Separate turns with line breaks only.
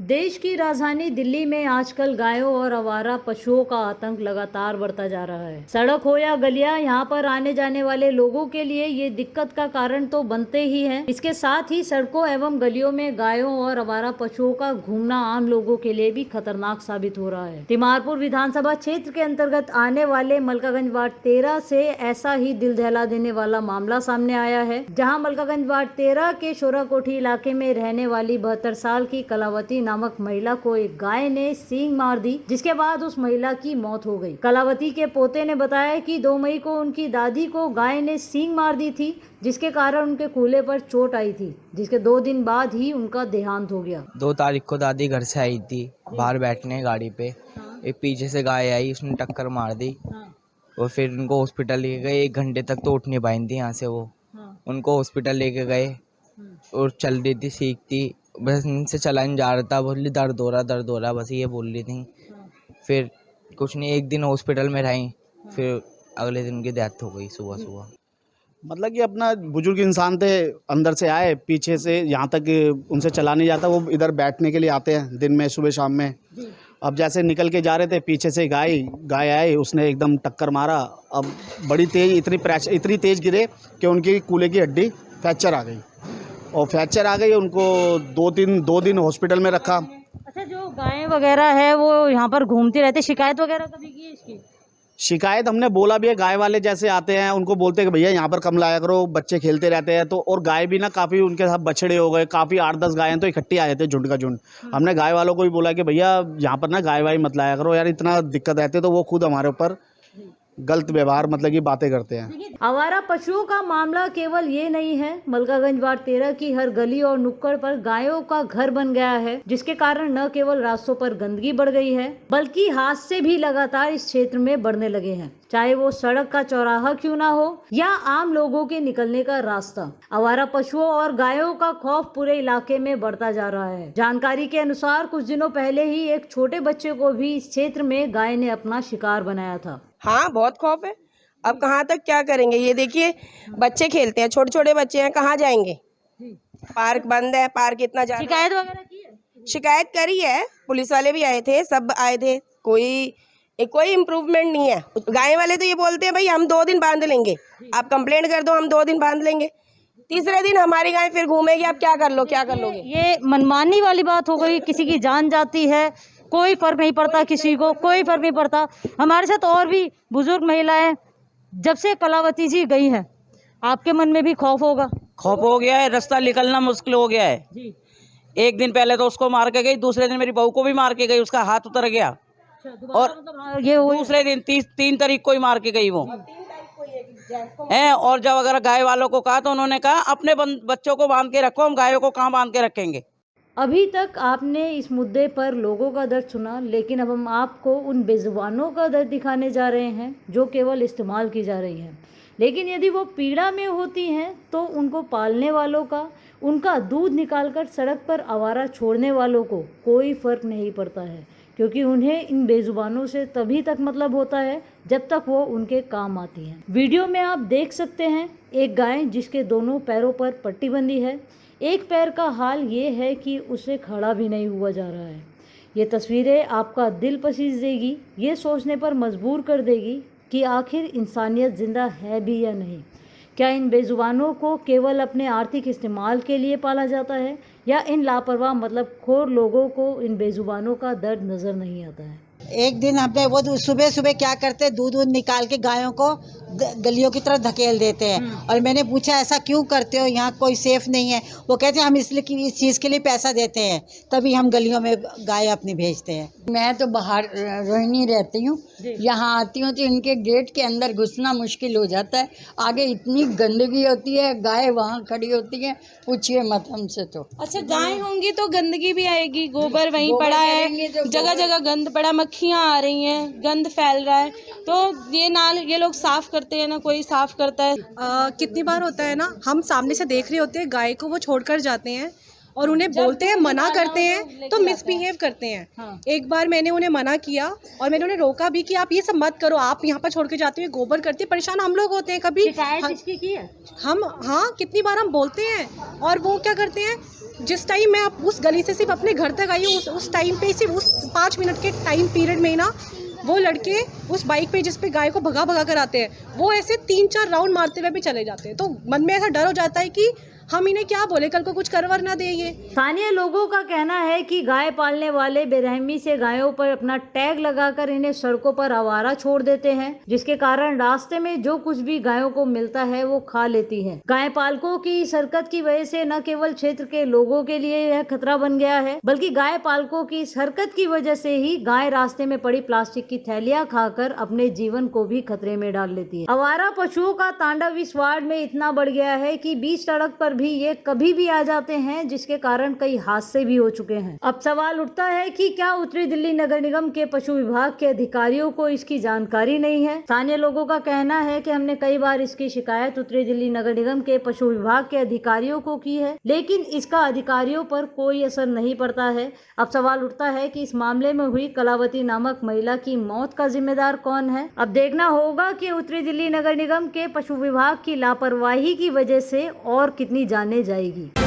देश की राजधानी दिल्ली में आजकल गायों और आवारा पशुओं का आतंक लगातार बढ़ता जा रहा है। सड़क हो या गलियां, यहाँ पर आने जाने वाले लोगों के लिए ये दिक्कत का कारण तो बनते ही हैं। इसके साथ ही सड़कों एवं गलियों में गायों और आवारा पशुओं का घूमना आम लोगों के लिए भी खतरनाक साबित हो रहा है। तिमारपुर विधानसभा क्षेत्र के अंतर्गत आने वाले मलकागंज वार्ड 13 से ऐसा ही दिल दहला देने वाला मामला सामने आया है, जहाँ मलकागंज वार्ड 13 के शोरा कोठी इलाके में रहने वाली 72 साल की कलावती नामक महिला को एक गाय ने सींग मार दी, जिसके बाद उस महिला की मौत हो गई। कलावती के पोते ने बताया कि 2 मई को उनकी दादी को गाय ने सींग मार दी थी, जिसके कारण उनके कूल्हे पर चोट आई थी, जिसके 2 दिन बाद ही उनका देहांत हो गया।
2 तारीख को दादी घर से आई थी बाहर बैठने गाड़ी पे। एक पीछे से गाय आई, उसने टक्कर मार दी और फिर उनको हॉस्पिटल लेके गए। 1 घंटे तक तो उठ नहीं पाई थी यहाँ से वो। उनको हॉस्पिटल लेके गए और चल रही थी, सीख थी, बस इनसे चला नहीं जा रहा था। बोली दर्द हो रहा, बस ये बोल रही थी। फिर कुछ नहीं, 1 दिन हॉस्पिटल में रही, फिर अगले दिन की डेथ हो गई सुबह।
मतलब कि अपना बुजुर्ग इंसान थे, अंदर से आए, पीछे से यहाँ तक उनसे चला नहीं जाता, वो इधर बैठने के लिए आते हैं दिन में, सुबह शाम में। अब जैसे निकल के जा रहे थे, पीछे से गाय आई, उसने एकदम टक्कर मारा। अब बड़ी तेज, इतनी तेज गिरे कि उनकी कूल्हे की हड्डी फ्रैक्चर आ गई, और फ्रैक्चर आ गई। उनको 2 दिन हॉस्पिटल में रखा।
अच्छा, जो गायें वगैरह है वो यहाँ पर घूमती रहती, शिकायत वगैरह कभी की इसकी?
शिकायत हमने बोला भी है, गाय वाले जैसे आते हैं उनको बोलते हैं कि भैया यहाँ पर कम लाया करो, बच्चे खेलते रहते हैं। तो और गाय भी ना काफ़ी उनके साथ बछड़े हो गए, काफ़ी 8-10 गायें तो इकट्ठी आए थे, झुंड का झुंड। हमने गाय वालों को भी बोला कि भैया यहाँ पर ना गाय वाय मत लाया करो यार, इतना दिक्कत रहती है। तो वो खुद हमारे ऊपर गलत व्यवहार, मतलब कि बातें करते हैं।
आवारा पशुओं का मामला केवल ये नहीं है। मलकागंज वार्ड 13 की हर गली और नुक्कड़ पर गायों का घर बन गया है, जिसके कारण न केवल रास्तों पर गंदगी बढ़ गई है, बल्कि हादसे भी लगातार इस क्षेत्र में बढ़ने लगे हैं, चाहे वो सड़क का चौराहा क्यों ना हो या आम लोगों के निकलने का रास्ता। आवारा पशुओं और गायों का खौफ पूरे इलाके में बढ़ता जा रहा है। जानकारी के अनुसार कुछ दिनों पहले ही एक छोटे बच्चे को भी इस क्षेत्र में गाय ने अपना शिकार बनाया था।
हाँ, बहुत खौफ है। अब कहाँ तक क्या करेंगे? ये देखिए, बच्चे खेलते हैं, छोटे छोटे बच्चे हैं, कहाँ जाएंगे? पार्क बंद है, पार्क इतना ज्यादा।
शिकायत वगैरह की है?
शिकायत करी है, पुलिस वाले भी आए थे, सब आए थे, कोई इम्प्रूवमेंट नहीं है। गाय वाले तो ये बोलते हैं भाई हम 2 दिन बांध लेंगे, आप कंप्लेंट कर दो, हम 2 दिन बांध लेंगे। तीसरे दिन हमारी गाय फिर घूमेगी, आप क्या कर लोगे?
ये मनमानी वाली बात हो गई। किसी की जान जाती है, कोई फर्क नहीं पड़ता, किसी को कोई फर्क नहीं पड़ता। हमारे साथ और भी बुजुर्ग महिलाएं, जब से कलावती जी गई हैं, आपके मन में भी खौफ होगा?
खौफ हो गया है, रास्ता निकलना मुश्किल हो गया है
जी।
1 दिन पहले तो उसको मार के गई, दूसरे दिन मेरी बहू को भी मार के गई, उसका हाथ उतर गया। और
मतलब ये
दूसरे दिन 3 तारीख को ही मार के गई वो है। और जब अगर गाय वालों को कहा तो उन्होंने कहा अपने बच्चों को बांध के रखो, हम गायों को कहाँ बांध के रखेंगे।
अभी तक आपने इस मुद्दे पर लोगों का दर्द सुना, लेकिन अब हम आपको उन बेजुबानों का दर्द दिखाने जा रहे हैं जो केवल इस्तेमाल की जा रही हैं। लेकिन यदि वो पीड़ा में होती हैं तो उनको पालने वालों का, उनका दूध निकालकर सड़क पर आवारा छोड़ने वालों को कोई फ़र्क नहीं पड़ता है, क्योंकि उन्हें इन बेजुबानों से तभी तक मतलब होता है जब तक वो उनके काम आती हैं। वीडियो में आप देख सकते हैं एक गाय जिसके दोनों पैरों पर पट्टी बंधी है। एक पैर का हाल ये है कि उसे खड़ा भी नहीं हुआ जा रहा है। ये तस्वीरें आपका दिल पसीज देगी, ये सोचने पर मजबूर कर देगी कि आखिर इंसानियत ज़िंदा है भी या नहीं। क्या इन बेजुबानों को केवल अपने आर्थिक इस्तेमाल के लिए पाला जाता है, या इन लापरवाह मतलब खोर लोगों को इन बेजुबानों का दर्द नज़र नहीं आता है?
एक दिन हमने वो सुबह सुबह क्या करते, दूध निकाल के गायों को गलियों की तरफ धकेल देते हैं। और मैंने पूछा ऐसा क्यों करते हो, यहाँ कोई सेफ नहीं है? वो कहते हैं हम इसलिए इस चीज़ के लिए पैसा देते हैं, तभी हम गलियों में गाय अपनी भेजते हैं।
मैं तो बाहर रोहिणी रहती हूँ, यहाँ आती हूँ तो इनके गेट के अंदर घुसना मुश्किल हो जाता है। आगे इतनी गंदगी होती है, गाय वहाँ खड़ी होती है, पूछिए मत हमसे तो।
अच्छा, गाय होंगी तो गंदगी भी आएगी, गोबर वहीं पड़ा है, जगह जगह गंद पड़ा, मक्खियाँ आ रही हैं, गंद फैल रहा है। तो ये लोग साफ करते हैं ना, कोई साफ करता है?
कितनी बार होता है ना, हम सामने से देख रहे होते हैं गाय को, वो छोड़कर जाते हैं और उन्हें बोलते हैं, मना करते हैं तो मिसबिहेव करते हैं। हाँ। एक बार मैंने उन्हें मना किया और मैंने उन्हें रोका भी कि आप ये सब मत करो, आप यहाँ पर छोड़ के जाते हुए गोबर करते हैं, परेशान हम लोग होते हैं। कभी
शिकायत इसकी की है?
हम, हाँ, कितनी बार हम बोलते हैं और वो क्या करते हैं, जिस टाइम मैं उस गली से सिर्फ अपने घर तक आई हूँ उस टाइम पे सिर्फ उस 5 मिनट के टाइम पीरियड में ही ना वो लड़के उस बाइक पे जिस पे गाय को भगा भगा कर आते हैं वो ऐसे 3-4 राउंड मारते हुए भी चले जाते हैं। तो मन में ऐसा डर हो जाता है कि हम इन्हें क्या बोले, कल को कुछ करवर ना दे ये।
स्थानीय लोगों का कहना है कि गाय पालने वाले बेरहमी से गायों पर अपना टैग लगाकर इन्हें सड़कों पर आवारा छोड़ देते हैं, जिसके कारण रास्ते में जो कुछ भी गायों को मिलता है वो खा लेती है। गाय पालकों की इस हरकत की वजह से न केवल क्षेत्र के लोगों के लिए यह खतरा बन गया है, बल्कि गाय पालकों की इस हरकत की वजह से ही गाय रास्ते में पड़ी प्लास्टिक की थैलियां खाकर अपने जीवन को भी खतरे में डाल लेती है। आवारा पशुओं का तांडव इस वार्ड में इतना बढ़ गया है कि बीच सड़क पर भी ये कभी भी आ जाते हैं, जिसके कारण कई हादसे भी हो चुके हैं। अब सवाल उठता है कि क्या उत्तरी दिल्ली नगर निगम के पशु विभाग के अधिकारियों को इसकी जानकारी नहीं है। स्थानीय लोगों का कहना है कि हमने कई बार इसकी शिकायत उत्तरी दिल्ली नगर निगम के पशु विभाग के अधिकारियों को की है, लेकिन इसका अधिकारियों पर कोई असर नहीं पड़ता है। अब सवाल उठता है कि इस मामले में हुई कलावती नामक महिला की मौत का जिम्मेदार कौन है। अब देखना होगा कि उत्तरी दिल्ली नगर निगम के पशु विभाग की लापरवाही की वजह से और कितनी जाने जाएगी।